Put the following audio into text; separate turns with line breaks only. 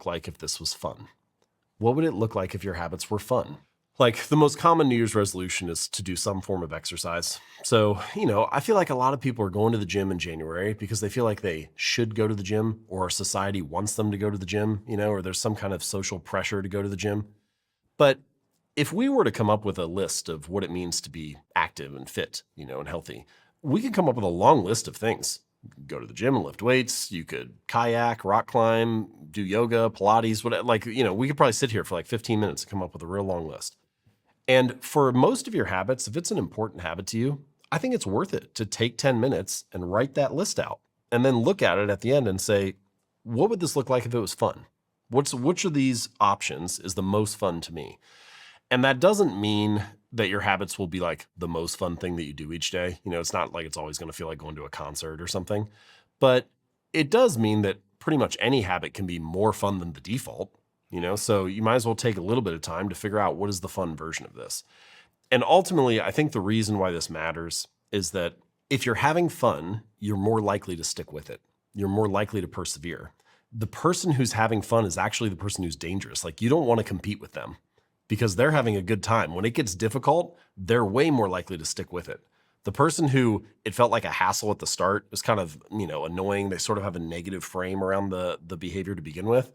like if this was fun? What would it look like if your habits were fun? Like the most common New Year's resolution is to do some form of exercise. So, I feel like a lot of people are going to the gym in January because they feel like they should go to the gym or society wants them to go to the gym, or there's some kind of social pressure to go to the gym. But if we were to come up with a list of what it means to be active and fit, and healthy, we could come up with a long list of things. Go to the gym and lift weights. You could kayak, rock climb, do yoga, Pilates, whatever. We could probably sit here for like 15 minutes and come up with a real long list. And for most of your habits, if it's an important habit to you, I think it's worth it to take 10 minutes and write that list out and then look at it at the end and say, what would this look like if it was fun? Which of these options is the most fun to me? And that doesn't mean that your habits will be like the most fun thing that you do each day. It's not like it's always going to feel like going to a concert or something, but it does mean that pretty much any habit can be more fun than the default, so you might as well take a little bit of time to figure out what is the fun version of this. And ultimately, I think the reason why this matters is that if you're having fun, you're more likely to stick with it. You're more likely to persevere. The person who's having fun is actually the person who's dangerous. Like, you don't want to compete with them because they're having a good time. When it gets difficult, they're way more likely to stick with it. The person who it felt like a hassle at the start was kind of, annoying. They sort of have a negative frame around the behavior to begin with.